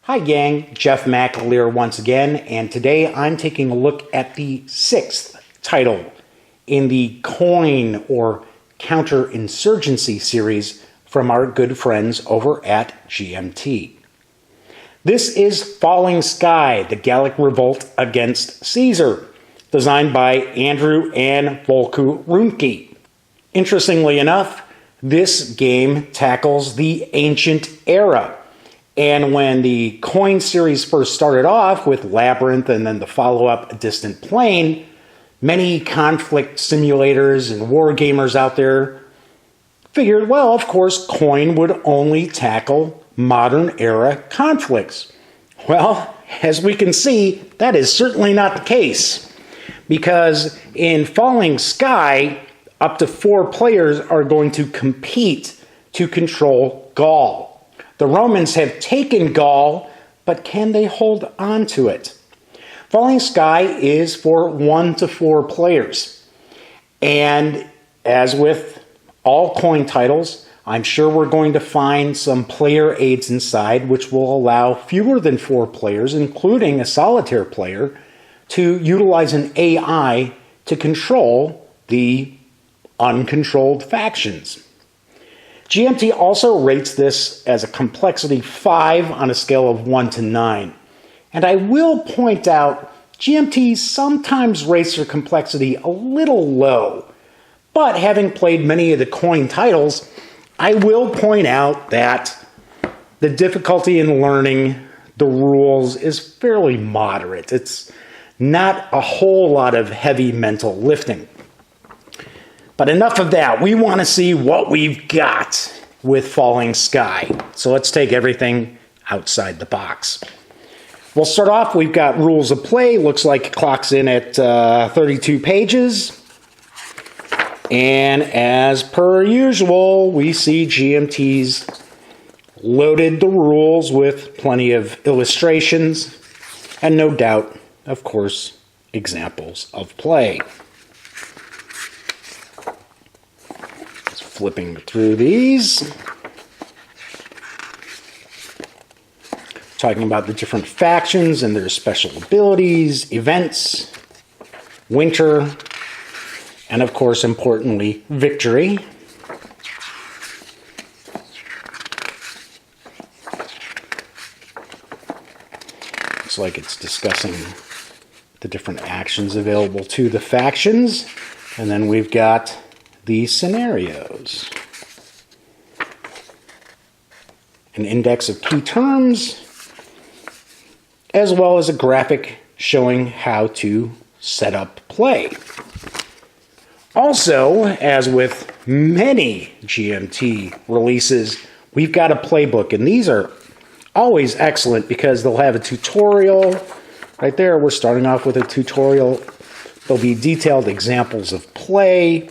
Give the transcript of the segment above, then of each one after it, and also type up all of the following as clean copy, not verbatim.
Hi gang, Jeff McAleer once again, and today I'm taking a look at the 6th title in the Coin or Counterinsurgency series from our good friends over at GMT. This is Falling Sky, the Gallic Revolt against Caesar, designed by Andrew and Volku Runke. Interestingly enough, this game tackles the ancient era. And when the Coin series first started off with Labyrinth and then the follow-up Distant Plain, many conflict simulators and wargamers out there figured, well, of course, Coin would only tackle modern era conflicts. Well, as we can see, that is certainly not the case. Because in Falling Sky, up to 4 players are going to compete to control Gaul. The Romans have taken Gaul, but can they hold on to it? Falling Sky is for 1 to 4 players. And as with all Coin titles, I'm sure we're going to find some player aids inside which will allow fewer than 4 players, including a solitaire player, to utilize an AI to control the uncontrolled factions. GMT also rates this as a complexity 5 on a scale of 1 to 9. And I will point out, GMT sometimes rates their complexity a little low. But having played many of the Coin titles, I will point out that the difficulty in learning the rules is fairly moderate. It's not a whole lot of heavy mental lifting. But enough of that. We want to see what we've got with Falling Sky. So let's take everything outside the box. We'll start off, we've got rules of play. Looks like it clocks in at 32 pages. And as per usual, we see GMT's loaded the rules with plenty of illustrations. And no doubt, of course, examples of play. Flipping through these, talking about the different factions and their special abilities, events, winter, and of course, importantly, victory. Looks like it's discussing the different actions available to the factions, and then we've got the scenarios. An index of key terms, as well as a graphic showing how to set up play. Also, as with many GMT releases, we've got a playbook, and these are always excellent because they'll have a tutorial. Right there, we're starting off with a tutorial. There'll be detailed examples of play,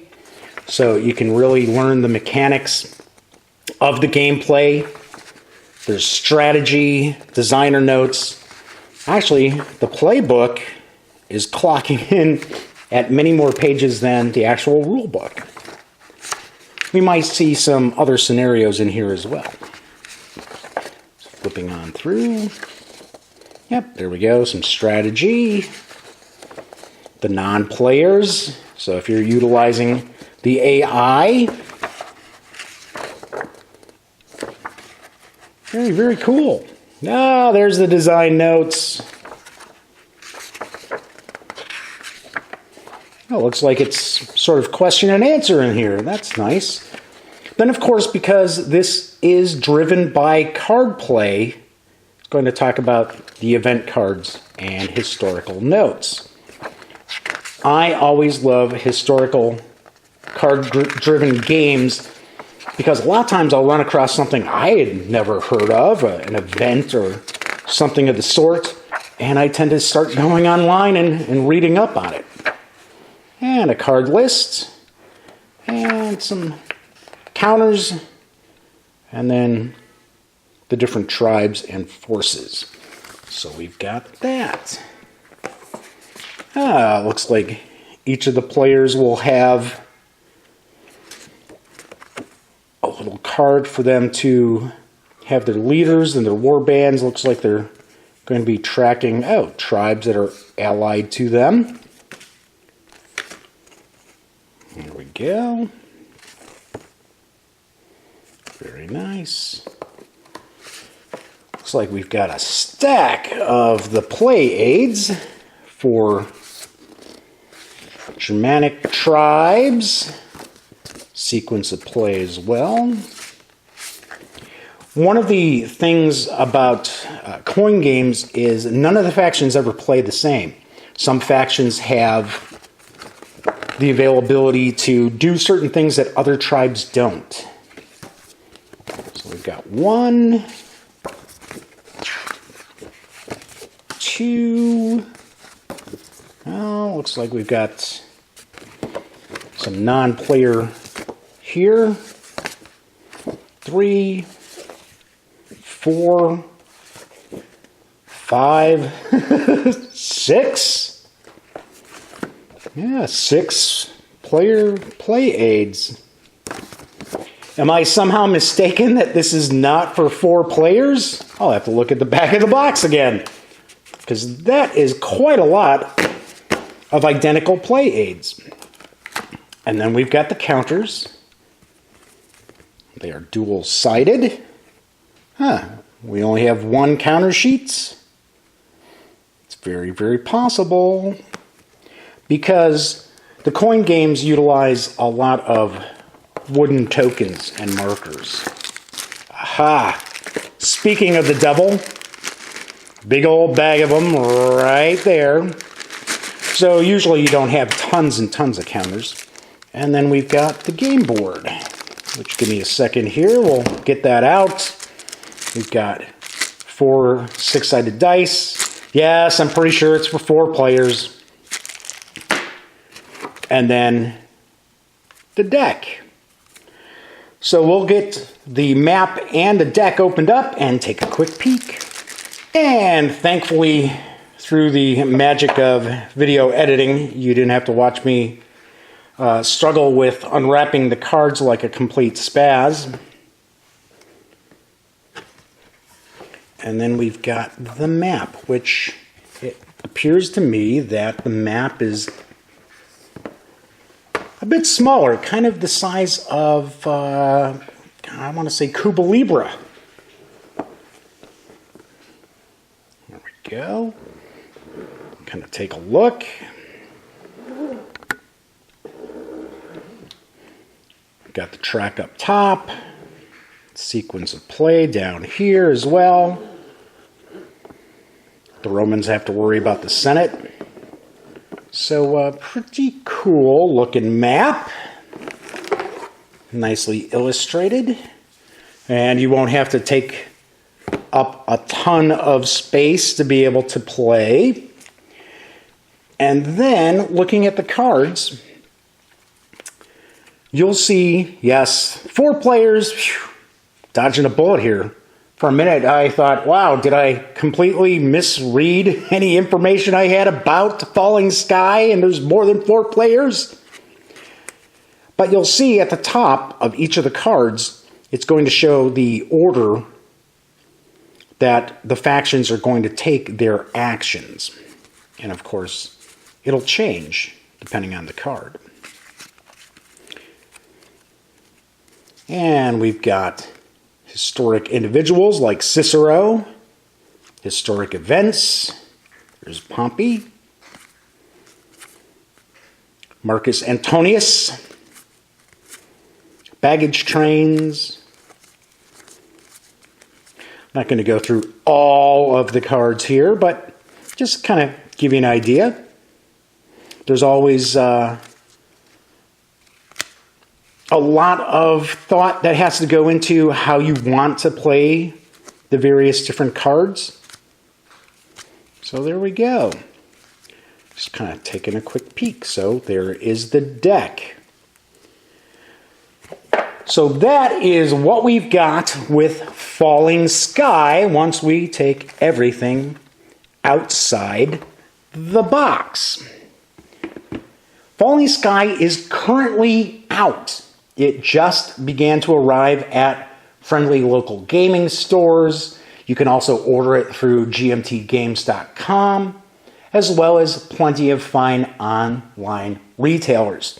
so you can really learn the mechanics of the gameplay. There's strategy, designer notes. Actually, the playbook is clocking in at many more pages than the actual rule book. We might see some other scenarios in here as well. Flipping on through. Yep, there we go, some strategy. The non-players. So if you're utilizing the AI, very, very cool. Ah, there's the design notes. Oh, looks like it's sort of question and answer in here. That's nice. Then, of course, because this is driven by card play, it's going to talk about the event cards and historical notes. I always love historical card-driven games because a lot of times I'll run across something I had never heard of, an event or something of the sort, and I tend to start going online and reading up on it. And a card list, and some counters, and then the different tribes and forces. So we've got that. Looks like each of the players will have a little card for them to have their leaders and their war bands. Looks like they're going to be tracking, tribes that are allied to them. There we go. Very nice. Looks like we've got a stack of the play aids for Germanic tribes. Sequence of play as well. One of the things about coin games is none of the factions ever play the same. Some factions have the availability to do certain things that other tribes don't. So we've got 1, 2. Well, looks like we've got some non-player here. 3, 4, 5, 6. Yeah, 6 player play aids. Am I somehow mistaken that this is not for 4 players? I'll have to look at the back of the box again, because that is quite a lot of identical play aids. And then we've got the counters. They are dual-sided. We only have 1 counter sheets. It's very, very possible, because the coin games utilize a lot of wooden tokens and markers. Aha! Speaking of the devil, big old bag of them right there. So usually you don't have tons and tons of counters. And then we've got the game board, which, give me a second here, we'll get that out. We've got 4 6-sided dice. Yes, I'm pretty sure it's for 4 players. And then the deck. So we'll get the map and the deck opened up and take a quick peek. And thankfully, through the magic of video editing, you didn't have to watch me struggle with unwrapping the cards like a complete spaz. And then we've got the map, which it appears to me that the map is a bit smaller, kind of the size of, I want to say Cuba Libre. There we go. Kind of take a look. Got the track up top. Sequence of play down here as well. The Romans have to worry about the Senate. So pretty cool looking map. Nicely illustrated. And you won't have to take up a ton of space to be able to play. And then looking at the cards, you'll see, yes, 4 players. Whew, dodging a bullet here. For a minute, I thought, wow, did I completely misread any information I had about Falling Sky and there's more than 4 players? But you'll see at the top of each of the cards, it's going to show the order that the factions are going to take their actions. And of course, it'll change depending on the card. And we've got historic individuals like Cicero, historic events, there's Pompey, Marcus Antonius, baggage trains. I'm not going to go through all of the cards here, but just kind of give you an idea. There's always a lot of thought that has to go into how you want to play the various different cards. So there we go. Just kind of taking a quick peek. So there is the deck. So that is what we've got with Falling Sky once we take everything outside the box. Falling Sky is currently out. It just began to arrive at friendly local gaming stores. You can also order it through gmtgames.com, as well as plenty of fine online retailers.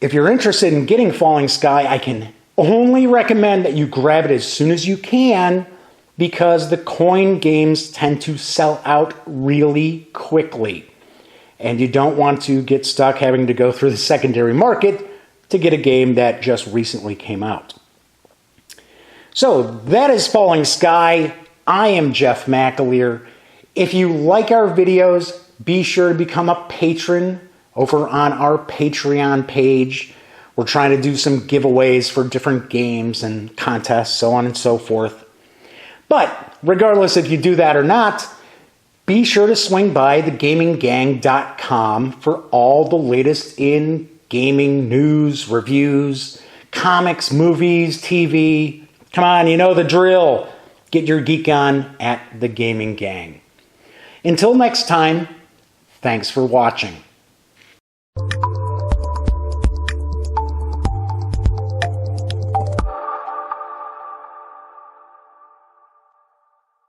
If you're interested in getting Falling Sky, I can only recommend that you grab it as soon as you can, because the coin games tend to sell out really quickly. And you don't want to get stuck having to go through the secondary market to get a game that just recently came out. So that is Falling Sky. I am Jeff McAleer. If you like our videos, be sure to become a patron over on our Patreon page. We're trying to do some giveaways for different games and contests, so on and so forth. But regardless if you do that or not, be sure to swing by thegaminggang.com for all the latest in gaming news, reviews, comics, movies, TV. Come on, you know the drill. Get your geek on at The Gaming Gang. Until next time, thanks for watching.